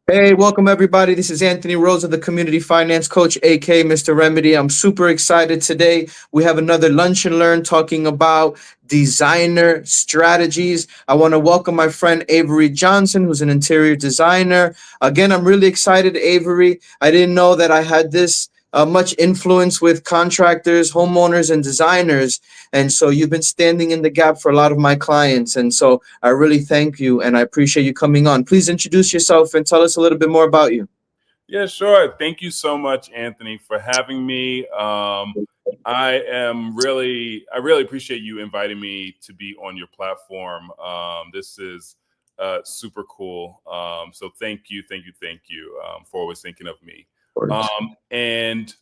Hey, welcome everybody. This is Anthony Rosa, the community finance coach, aka Mr. Remedy. I'm super excited today. We have another lunch and learn talking about designer strategies. I want to welcome my friend Avery Johnson, who's an interior designer. Again, I'm really excited, Avery. I didn't know that I had this much influence with contractors, homeowners, and designers. And so you've been standing in the gap for a lot of my clients. And so I really thank you and I appreciate you coming on. Please introduce yourself and tell us a little bit more about you. Yeah, sure. Thank you so much, Anthony, for having me. I really appreciate you inviting me to be on your platform. This is super cool. So thank you for always thinking of me. Of course. And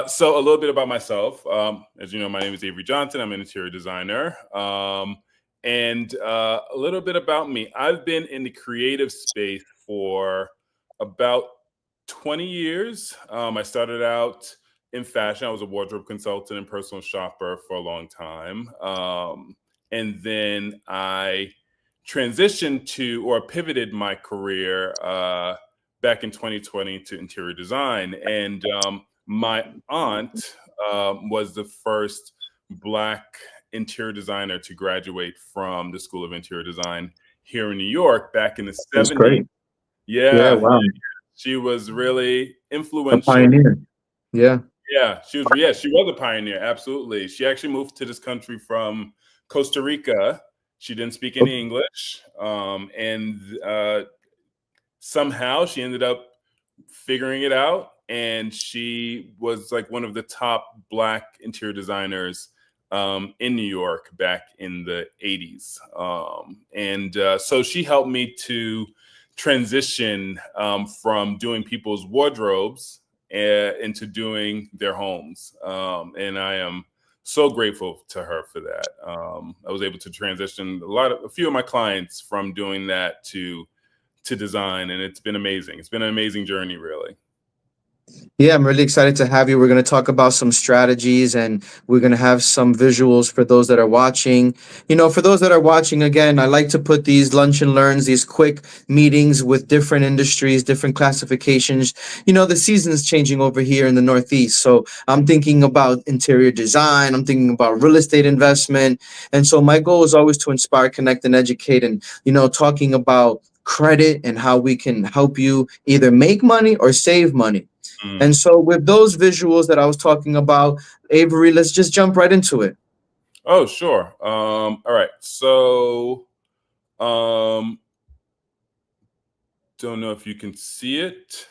so a little bit about myself. As you know, my name is Avery Johnson. I'm an interior designer. And a little bit about me. I've been in the creative space for about 20 years. I started out in fashion. I was a wardrobe consultant and personal shopper for a long time. And then I transitioned to or pivoted my career back in 2020 to interior design. And my aunt was the first Black interior designer to graduate from the School of Interior Design here in New York back in the That's 70s. great. Yeah, Yeah, wow. she was really A influential. pioneer. Yeah. Yeah, she was a pioneer, absolutely. She actually moved to this country from Costa Rica. She didn't speak O- any English, and somehow she ended up figuring it out, and she was like one of the top Black interior designers in New York back in the 80s. And so she helped me to transition from doing people's wardrobes into doing their homes. And I am so grateful to her for that. I was able to transition a few of my clients from doing that to design, and it's been amazing. It's been an amazing journey, really. Yeah, I'm really excited to have you. We're going to talk about some strategies and we're going to have some visuals for those that are watching. For those that are watching, again, I like to put these lunch and learns, these quick meetings with different industries, different classifications. The season's changing over here in the Northeast. So I'm thinking about interior design, I'm thinking about real estate investment. And so my goal is always to inspire, connect, and educate. And, talking about credit and how we can help you either make money or save money. Mm. And so, with those visuals that I was talking about, Avery, let's just jump right into it. Oh, sure. All right. So, um, don't know if you can see it.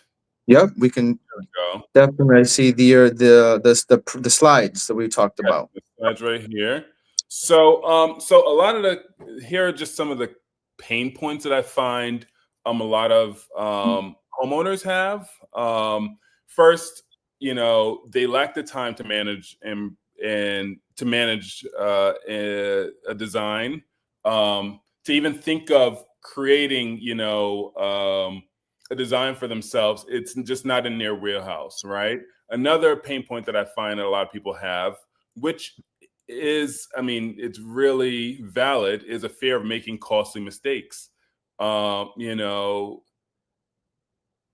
Yep, we can There we go. definitely see the slides that we talked Yeah, about. the slides right here. So a lot of here are just some of the pain points that I find a lot of homeowners have. First, they lack the time to manage and to manage a design, to even think of creating, a design for themselves. It's just not in their wheelhouse, right? Another pain point that I find that a lot of people have, which is, I mean, it's really valid, is a fear of making costly mistakes. You know,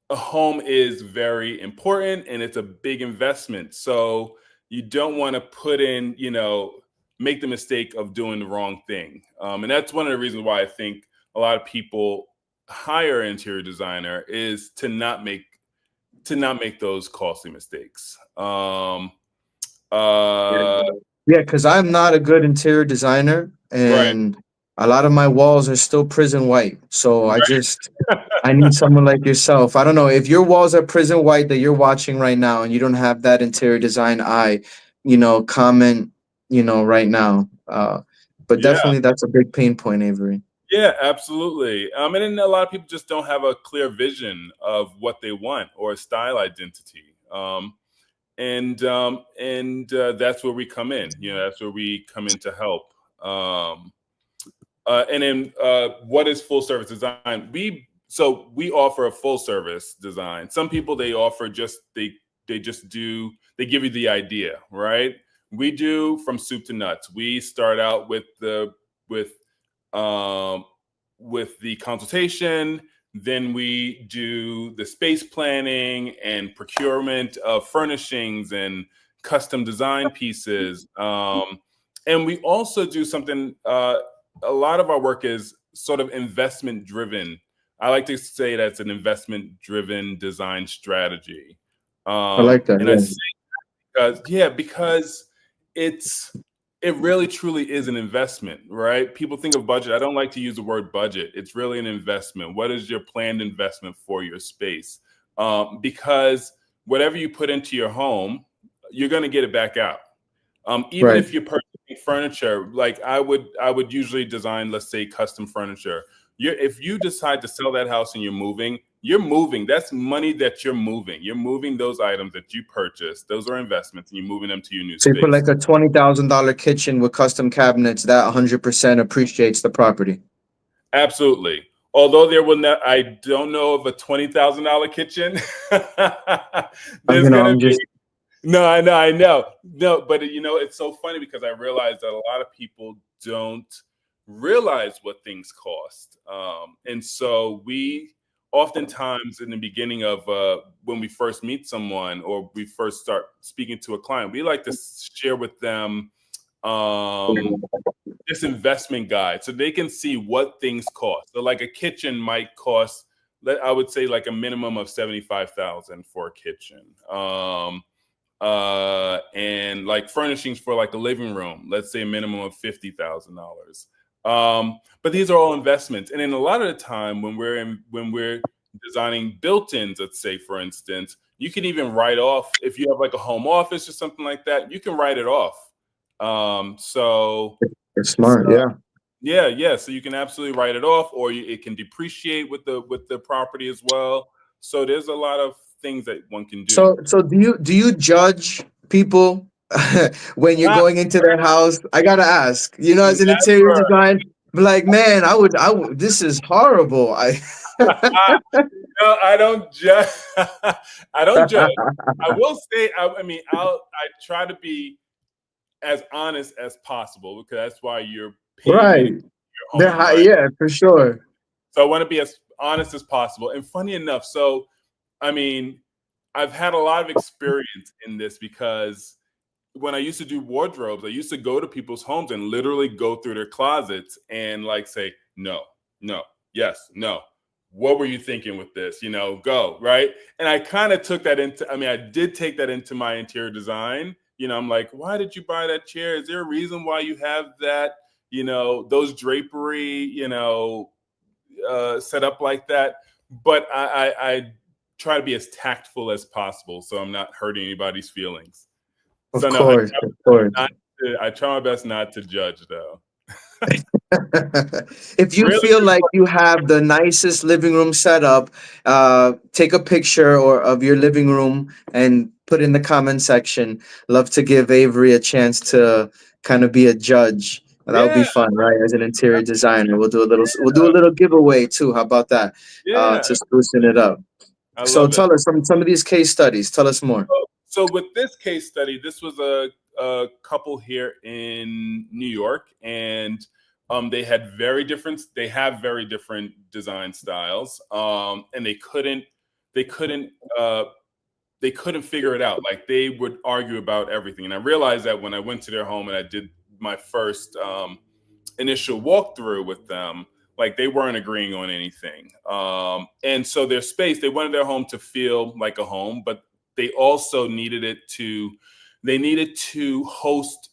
a home is very important and it's a big investment. So you don't want to put in, make the mistake of doing the wrong thing. And that's one of the reasons why I think a lot of people hire an interior designer is to not make those costly mistakes. Uh, Yeah, because I'm not a good interior designer, right, and a lot of my walls are still prison white. So I need someone like yourself. I don't know if your walls are prison white that you're watching right now, and you don't have that interior design eye. Comment. Right now. But yeah, definitely that's a big pain point, Avery. yeah, absolutely. And then a lot of people just don't have a clear vision of what they want or a style identity. And that's where we come in. That's where we come in to help. Um, and then what is full service design? We offer a full service design. Some people they offer just they just do they give you the idea, right? We do from soup to nuts. We start out with um, the consultation. Then we do the space planning and procurement of furnishings and custom design pieces. And we also do something, a lot of our work is sort of investment driven. I like to say that's an investment driven design strategy. I like that. And I Yeah. say because it really truly is an investment, right? People think of budget. I don't like to use the word budget. It's really an investment. What is your planned investment for your space? Because whatever you put into your home, you're going to get it back out. Even Right. if you're purchasing furniture, like I would usually design, let's say, custom furniture. If you decide to sell that house and you're moving. That's money that you're moving. You're moving those items that you purchased. Those are investments, and you're moving them to your new So you put space. like a $20,000 kitchen with custom cabinets, that 100% appreciates the property. Absolutely. Although I don't know of a $20,000 kitchen. There's You know, gonna I'm be just no, I know, no, but it's so funny because I realize that a lot of people don't realize what things cost, and so we oftentimes in the beginning of when we first meet someone or we first start speaking to a client, we like to share with them this investment guide so they can see what things cost. So like a kitchen might cost, I would say like a minimum of 75,000 for a kitchen. And like furnishings for like a living room, let's say a minimum of $50,000. But these are all investments. And then a lot of the time when we're designing built-ins, let's say for instance, you can even write off if you have like a home office or something like that, you can write it off. So it's smart. Yeah. yeah. So you can absolutely write it off, or it can depreciate with the property as well. So there's a lot of things that one can do. So do you judge people when you're Not, going into their house? I gotta ask. You know, as an interior never. design, be like, man, I would. This is horrible. I. No, I don't judge. I don't judge. I will say, I try to be as honest as possible because that's why you're paying me to Right. your home, right? Yeah, for sure. So I want to be as honest as possible. And funny enough, so I mean, I've had a lot of experience in this because when I used to do wardrobes, I used to go to people's homes and literally go through their closets and like say, no, no, yes, no. What were you thinking with this? Go, right? And I kind of took that I did take that into my interior design. I'm like, why did you buy that chair? Is there a reason why you have that, those drapery, set up like that? But I try to be as tactful as possible so I'm not hurting anybody's feelings. Of So no, I course, of course. I try my best not to judge though. If you Really feel like you have the nicest living room setup, take a picture or of your living room and put in the comment section. Love to give Avery a chance to kind of be a judge. That would be yeah, fun, right? As an interior designer, we'll do a little giveaway too. How about that? yeah. To sprucing it up. I So love it. tell us some of these case studies. Tell us more. So with this case study, this was a couple here in New York, and they have very different design styles, and uh, they couldn't figure it out. Like they would argue about everything, and I realized that when I went to their home and I did my first initial walkthrough with them, like they weren't agreeing on anything. And so their space, they wanted their home to feel like a home, but they also needed to host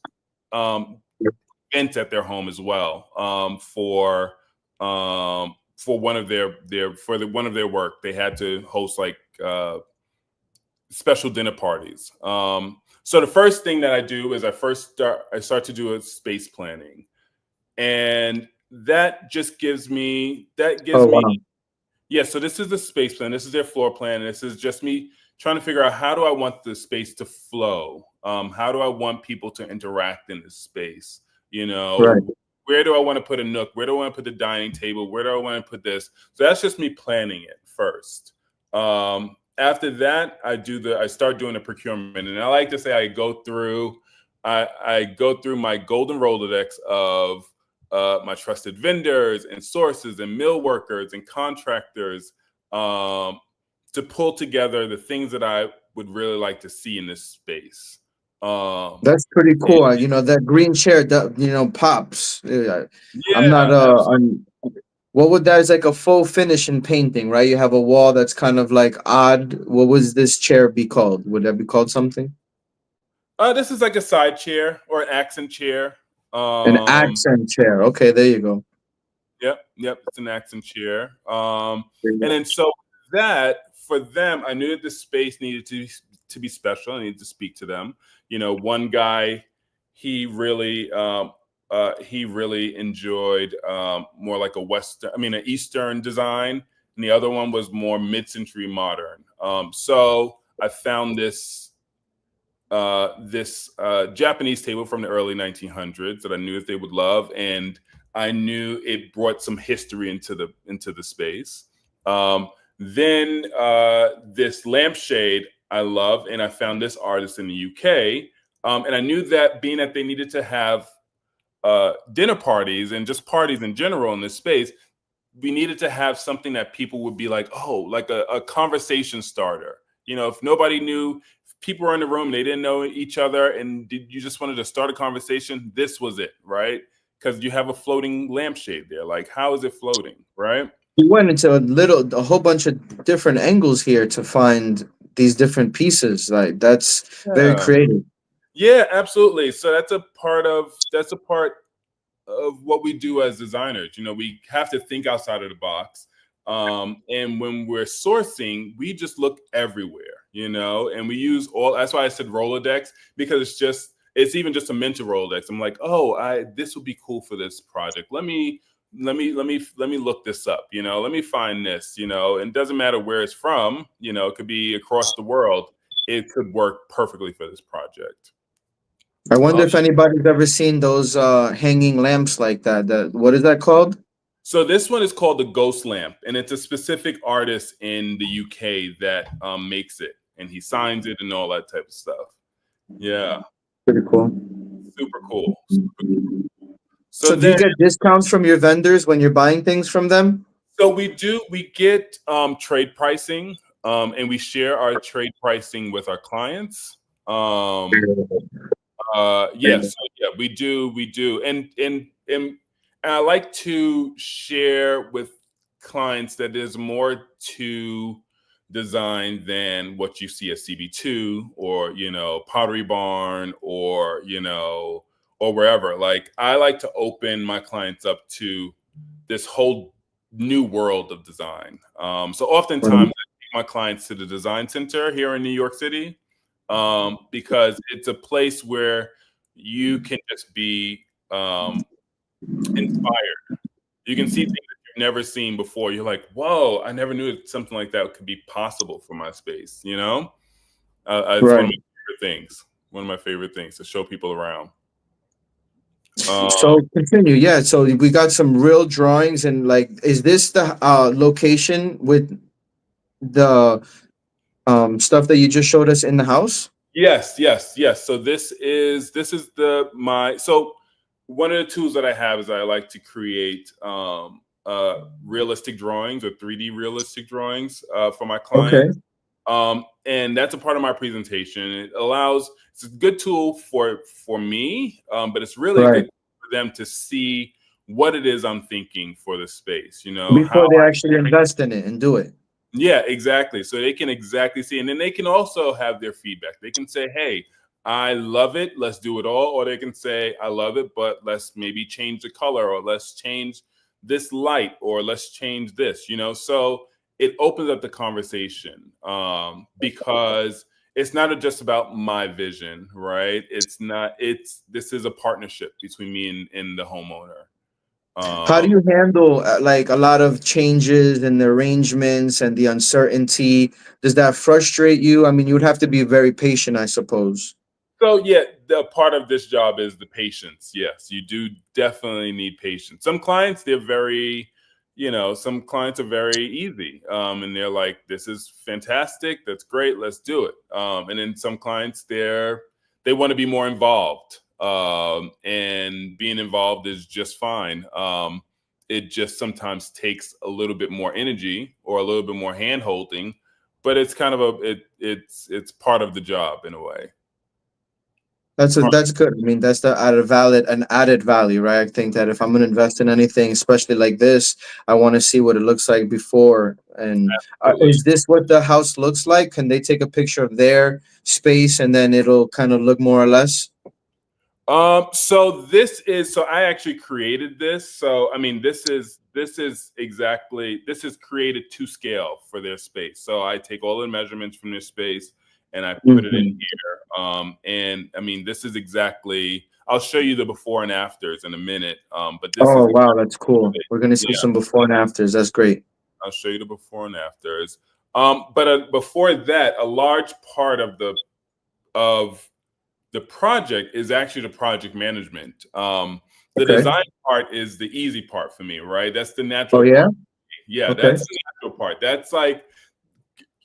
events at their home as well, for one of one of their work. They had to host like special dinner parties. So the first thing that I do is I start to do a space planning, and that just gives me Oh wow. yeah. So this is the space plan. This is their floor plan. And this is just me trying to figure out how do I want the space to flow. How do I want people to interact in this space? Right. Where do I want to put a nook? Where do I want to put the dining table? Where do I want to put this? So that's just me planning it first. After that, I start doing the procurement, and I like to say I go through my golden Rolodex of my trusted vendors and sources and mill workers and contractors to pull together the things that I would really like to see in this space. That's pretty And cool. You know, that green chair that, pops. I'm not yeah, absolutely. what would that is like a faux finish in painting, right? You have a wall that's kind of like odd. What would this chair be called? Would that be called something? This is like a side chair or an accent chair. An Um, accent chair. Okay, there you go. yep, it's an accent chair. And then so that for them, I knew that the space needed to be special. I needed to speak to them. One guy, he really he really enjoyed more like an Eastern design, and the other one was more mid-century modern. So I found this Japanese table from the early 1900s that I knew that they would love, and I knew it brought some history into the space. Then this lampshade I love, and I found this artist in the UK, and I knew that being that they needed to have dinner parties and just parties in general in this space, we needed to have something that people would be like, oh, like a conversation starter. If nobody knew, if people were in the room, they didn't know each other, and you just wanted to start a conversation, this was it, right? Because you have a floating lampshade there. Like, how is it floating, right? You went into a whole bunch of different angles here to find these different pieces. Like that's very Yeah. creative. Yeah, absolutely. So that's a part of what we do as designers. We have to think outside of the box. And when we're sourcing, we just look everywhere, and we use that's why I said Rolodex, because it's even just a mental Rolodex. I'm like, oh, this would be cool for this project. Let me look this up, let me find this, and it doesn't matter where it's from, it could be across the world. It could work perfectly for this project. I wonder Um, if anybody's ever seen those hanging lamps like that. That what is that called? So this one is called the Ghost Lamp, and it's a specific artist in the UK that makes it, and he signs it and all that type of stuff. Yeah, Pretty cool. super cool. Super cool. So So do you then, get discounts from your vendors when you're buying things from them? so we get trade pricing, and we share our trade pricing with our clients. Um, yes, yeah, we do, and I like to share with clients that there's more to design than what you see at CB2 or Pottery Barn or wherever. Like, I like to open my clients up to this whole new world of design. So oftentimes I take my clients to the design center here in New York City, because it's a place where you can just be inspired. You can see things that you've never seen before. You're like, whoa, I never knew that something like that could be possible for my space. It's one of Right. my favorite things. One of my favorite things to show people around. Um, So continue. Yeah. So we got some real drawings and like, is this the location with the stuff that you just showed us in the house? Yes, yes, yes. So this is so one of the tools that I have is I like to create realistic drawings or 3D realistic drawings for my Okay. clients. And that's a part of my presentation. It's a good tool for me, but it's really a Right. good for them to see what it is I'm thinking for the space. How Before they actually invest in it and do it. Yeah, exactly. So they can exactly see, and then they can also have their feedback. They can say, "Hey, I love it. Let's do it all," or they can say, "I love it, but let's maybe change the color, or let's change this light, or let's change this." So it opens up the conversation, because it's not just about my vision, right? It's not. This is a partnership between me and the homeowner. How do Um, you handle like a lot of changes in the arrangements and the uncertainty? Does that frustrate you? I mean, you would have to be very patient, I suppose. So yeah, the part of this job is the patience. Yes, you do definitely need patience. Some clients are very easy, and they're like, "This is fantastic. That's great. Let's do it." And then some clients, they want to be more involved. and being involved is just fine. It just sometimes takes a little bit more energy or a little bit more hand holding, but it's kind of it's part of the job in a way. That's good. I mean, that's the added value, right? I think that if I'm gonna invest in anything, especially like this, I want to see what it looks like before. And Absolutely. is this what the house looks like? Can they take a picture of their space and then it'll kind of look more or less? So I actually created this. So I mean, this is created to scale for their space. So I take all the measurements from their space and I put it in Mhm. here. And I mean, this is exactly. I'll show you the before and afters in a minute. But this Oh is wow, that's cool. We're gonna see yeah. some before and afters. That's great. I'll show you the before and afters. But before that, a large part of the project is actually the project management. The Okay. design part is the easy part for me, right? That's the Oh natural yeah. part. Yeah, Okay. that's the natural part. That's like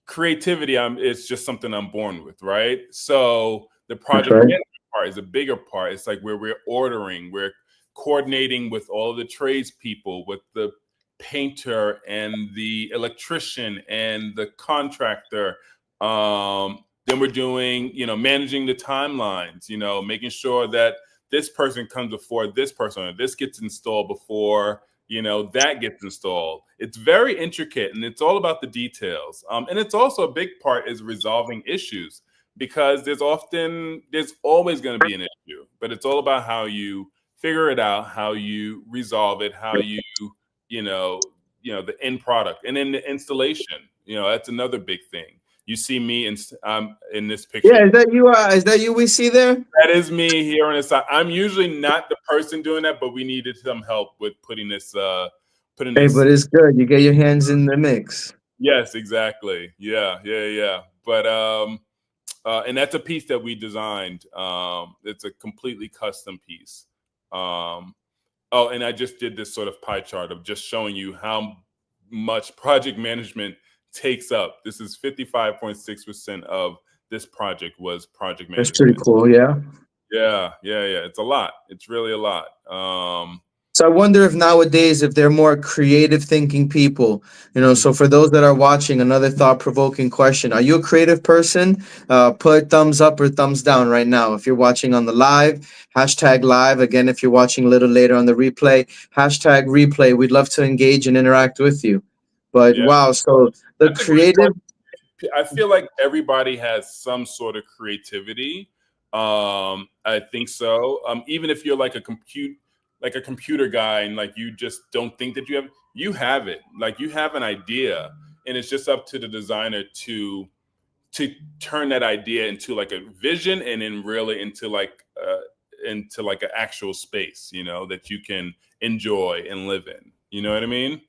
creativity. It's just something I'm born with, right? So the That's project right. management part is a bigger part. It's like where we're ordering, we're coordinating with all of the tradespeople, with the painter and the electrician and the contractor. Then we're doing, managing the timelines, making sure that this person comes before this person, or this gets installed before that gets installed. It's very intricate and it's all about the details. And it's also a big part is resolving issues, because there's always going to be an issue, but it's all about how you figure it out, how you resolve it, how you know the end product. And then the installation, that's another big thing. You see me in this picture. Yeah, is that you? Is that you we see there? That is me here on the side. I'm usually not the person doing that, but we needed some help with putting Hey, this. but it's good. You get your hands in the mix. Yes, exactly. Yeah, yeah, yeah. But and that's a piece that we designed. It's a completely custom piece. Um, oh, and I just did this sort of pie chart of just showing you how much project management takes up. This is 55.6% of this project was project That's pretty management. cool. Yeah. Yeah, yeah, yeah. It's a lot. It's really a lot. So I wonder if nowadays, if they're more creative thinking people, so for those that are watching, another thought provoking question. Are you a creative person? Put thumbs up or thumbs down right now. If you're watching on the live, hashtag live. Again, if you're watching a little later on the replay, hashtag replay. We'd love to engage and interact with you. But yeah, wow, so the that's a great creative, question. I feel like everybody has some sort of creativity. I think so. Even if you're like a computer guy, and like you just don't think that you have it. Like you have an idea, and it's just up to the designer to turn that idea into like a vision, and then really into like an actual space, that you can enjoy and live in. You know what I mean?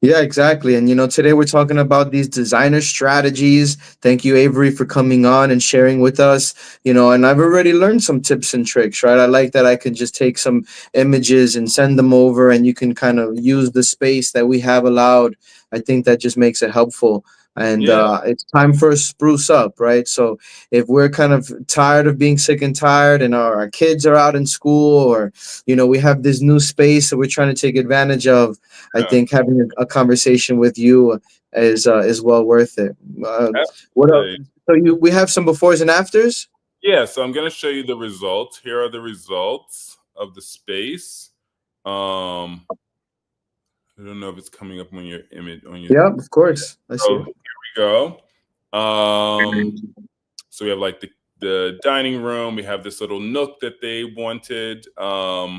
yeah, exactly. And today we're talking about these designer strategies. Thank you, Avery, for coming on and sharing with us. And I've already learned some tips and tricks, right? I like that I could just take some images and send them over, and you can kind of use the space that we have allowed. I think that just makes it helpful. And Yeah, it's time for a spruce up, right? So if we're kind of tired of being sick and tired, and our kids are out in school, or we have this new space that we're trying to take advantage of, I yeah, think having a conversation with you is well worth it. Uh, what else? absolutely. So we have some befores and afters. Yeah, so I'm going to show you the results. Here are the results of the space. Um, I don't know if it's coming up on your image on your. Yeah, of course. I see Oh, it. here we go. So we have like the dining room. We have this little nook that they wanted. Uh,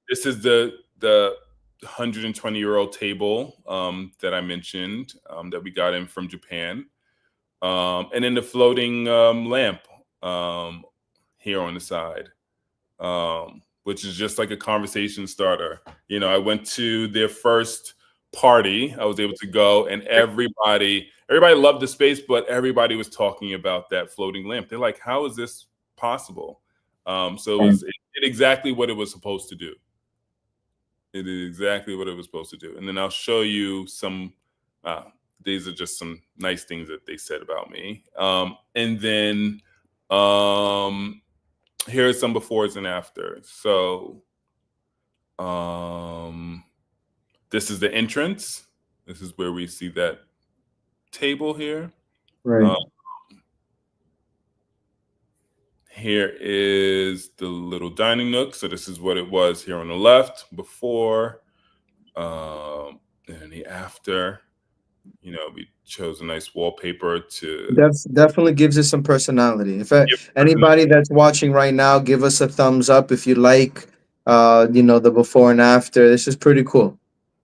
this is the 120-year-old table that I mentioned, that we got in from Japan. And then the floating lamp um, here on the side, which is just like a conversation starter. I went to their first party. I was able to go, and everybody loved the space, but everybody was talking about that floating lamp. They're like, "How is this possible?" So it did exactly what it was supposed to do. It did exactly what it was supposed to do. And then I'll show you some. Uh, these are just some nice things that they said about me. And then Here's some befores and afters. So this is the entrance. This is where we see that table here. Right. Here is the little dining nook. So this is what it was here on the left before, and the after. You know, we chose a nice wallpaper to Definitely gives it some personality. If give anybody that's watching right now, give us a thumbs up if you like, the before and after. This is pretty cool.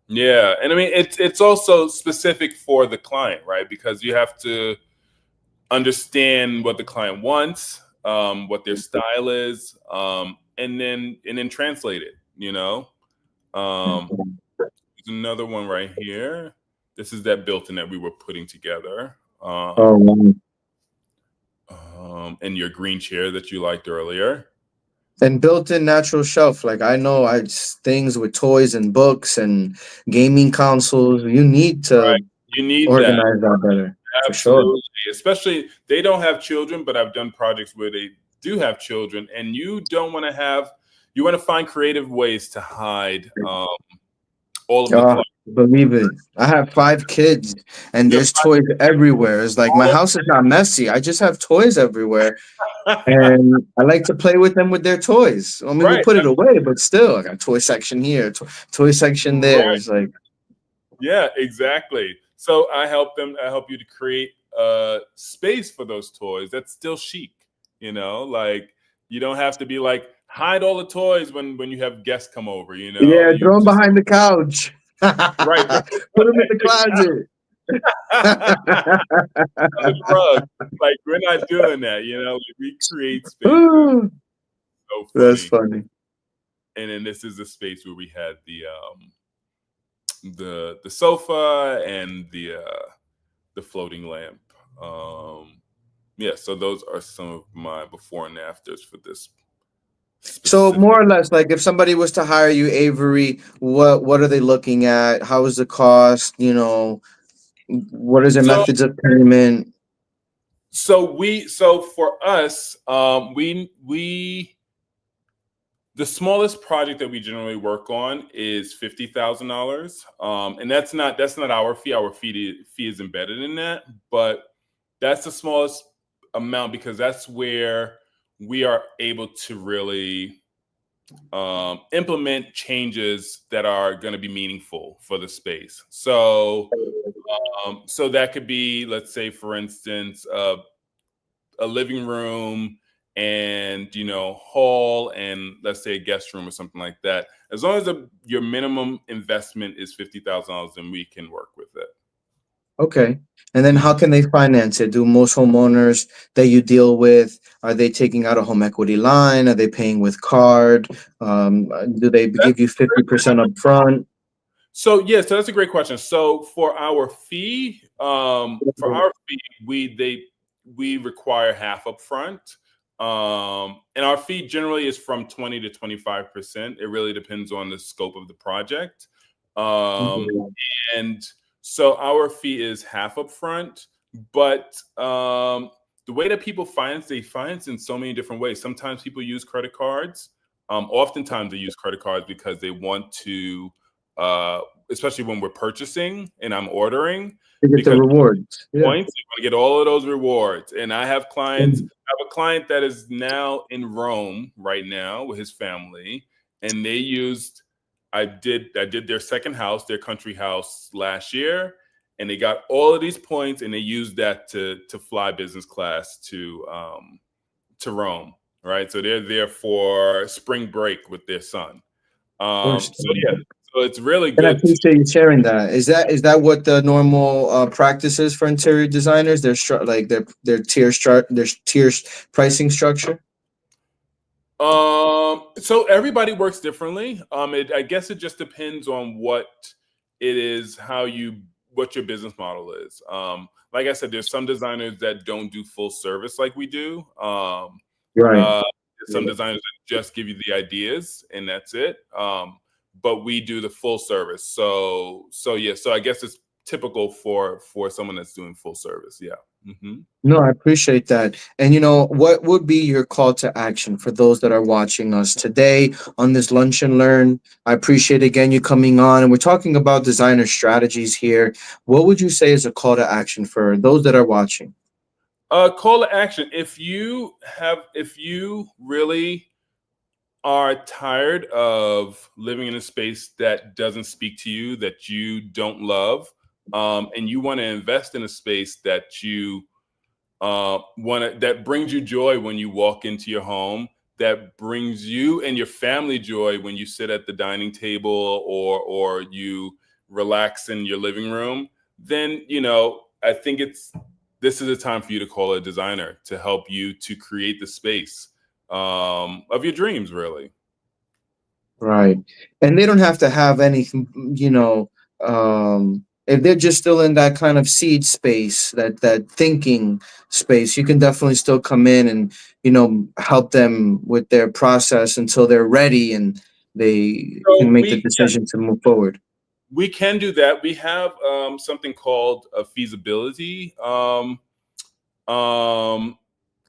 Yeah, and I mean it's also specific for the client, right? Because you have to understand what the client wants, what their style is, and then translate it. You know, there's another one right here. This is that built-in that we were putting together. Oh, wow. And your green chair that you liked earlier. And built-in natural shelf. Like I know, things with toys and books and gaming consoles. You need Right. to You need that. organize that better, for sure. Absolutely. Especially they don't have children, but I've done projects where they do have children, and you don't want to have. You want to find creative ways to hide all of the Ah, clutter. believe it. I have 5 kids, and You have there's toys everywhere. It's like my all house is not messy. I just have toys everywhere, and I like to play with them with their toys. I mean, we right, put it away, but still, I got toy section here, toy section there. right. It's like, Yeah, exactly. So I help them. I help you to create a space for those toys that's still chic. You know, like you don't have to be like hide all the toys when you have guests come over. You know, yeah, you throw them just behind the couch, right. put them in the closet. Under the rug. Like we're not doing that, you know. Like, we create spaces. Ooh, So that's funny. funny. And then this is the space where we had the sofa and the floating lamp. Yeah, so those are some of my before and afters for this So specific. more or less, like if somebody was to hire you, Avery, what are they looking at? How is the cost? What is their So methods of payment? so for us, we the smallest project that we generally work on is $50,000, and that's not our fee. Our fee is embedded in that, but that's the smallest amount because that's where we are able to really implement changes that are going to be meaningful for the space. So that could be, let's say, for instance, a living room and hall and let's say a guest room or something like that. As long as your minimum investment is $50,000, then we can work with it. Okay. And then how Mhm. can they finance it? Do most homeowners that you deal with, are they taking out a home equity line? Are they paying with card? Do they give you 50% up front? So that's a great question. So for our fee, we require half upfront. And our fee generally is from 20 to 25%. It really depends on the scope of the project. Um, Mhm. and so our fee is half upfront, but the way that people finance, they finance in so many different ways. Sometimes people use credit cards. Oftentimes they use credit cards because they want to, uh, especially when we're purchasing and I'm ordering, To get the because rewards. Yeah. points, you want to get all of those rewards. And I have clients. I have a client that is now in Rome right now with his family, and they used. I did their second house, their country house last year, and they got all of these points, and they used that to fly business class to Rome. Right, so they're there for spring break with their son. Of course. So yeah, so it's really And I good to. appreciate you sharing that. Is that what the normal practice is for interior designers? Their pricing structure. So everybody works differently. I guess it just depends on what it is, what your business model is. Like I said, there's some designers that don't do full service like we do. Right. Uh, there's some designers that just give you the ideas and that's it. But we do the full service. So yeah. So I guess it's typical for someone that's doing full service. Yeah. Hmm. No, I appreciate that. And what would be your call to action for those that are watching us today on this Lunch and Learn? I appreciate again you coming on, and we're talking about designer strategies here. What would you say is a call to action for those that are watching? Call to action. If you really are tired of living in a space that doesn't speak to you, that you don't love, and you want to invest in a space that you that brings you joy when you walk into your home, that brings you and your family joy when you sit at the dining table or you relax in your living room, then I think it's this is a time for you to call a designer to help you to create the space of your dreams, really. Right. And they don't have to have anything, if they're just still in that kind of seed space, that thinking space, you can definitely still come in and, help them with their process until they're ready and they can So make the we yeah, decision to move forward. we can do that. We have something called a feasibility um,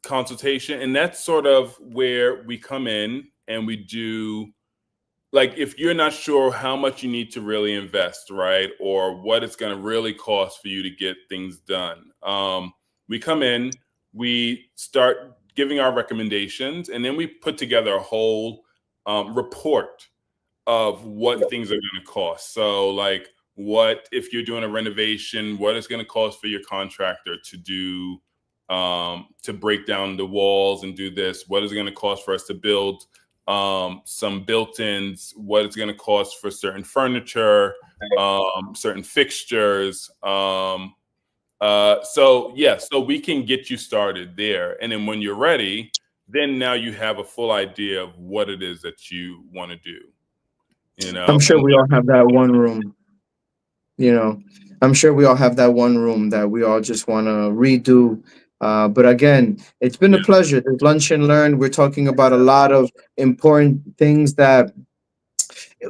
consultation, and that's sort of where we come in and we do, like, if you're not sure how much you need to really invest, right, or what it's going to really cost for you to get things done. We come in, we start giving our recommendations, and then we put together a whole report of what things are going to cost. So, like, what if you're doing a renovation? What it's going to cost for your contractor to do to break down the walls and do this? What is it going to cost for us to build some built-ins? What it's going to cost for certain furniture, certain fixtures? So yeah, so we can get you started there, and then when you're ready, then now you have a full idea of what it is that you want to do. I'm sure And we all have that one room, you know, I'm sure we all have that one room that we all just want to redo. But again, it's been a yeah, pleasure. This Lunch and Learn, we're talking about a lot of important things that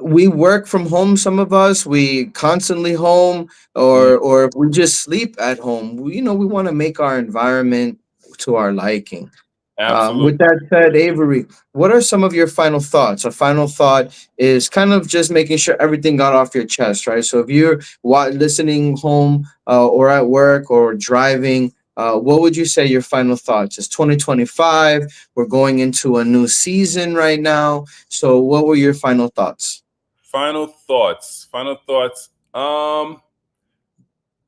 we work from home. Some of us, we constantly home, mm, or if we just sleep at home. We want to make our environment to our liking. With absolutely. that said, Avery, what are some of your final thoughts? A final thought is kind of just making sure everything got off your chest, right? So if you're listening home, or at work or driving, what would you say your final thoughts? It's 2025. We're going into a new season right now. So what were your final thoughts? Final thoughts. Final thoughts.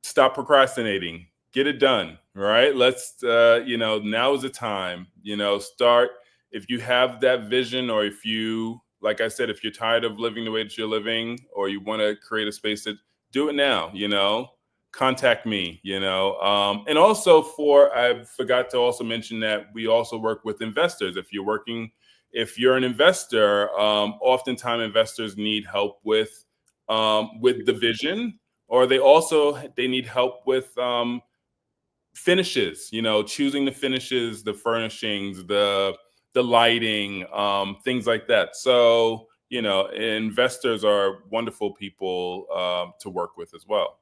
Stop procrastinating. Get it done. Right. Let's. Now is the time. Start. If you have that vision, or if you, like I said, if you're tired of living the way that you're living, or you want to create a space, that do it now. Contact me. And also, I forgot to also mention that we also work with investors. If you're an investor, oftentimes investors need help with the vision, or they need help with finishes. Choosing the finishes, the furnishings, the lighting, things like that. So investors are wonderful people to work with as well.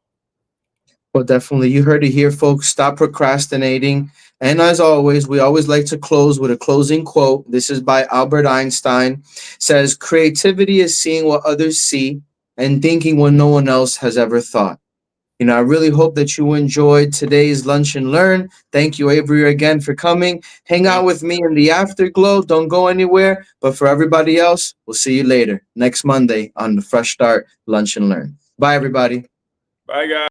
Well, definitely. You heard it here, folks. Stop procrastinating. And as always, we always like to close with a closing quote. This is by Albert Einstein. Says, creativity is seeing what others see and thinking what no one else has ever thought. I really hope that you enjoyed today's Lunch and Learn. Thank you, Avery, again for coming. Hang out Thank with me in the afterglow. Don't go anywhere. But for everybody else, we'll see you later next Monday on the Fresh Start Lunch and Learn. Bye, everybody. Bye, guys.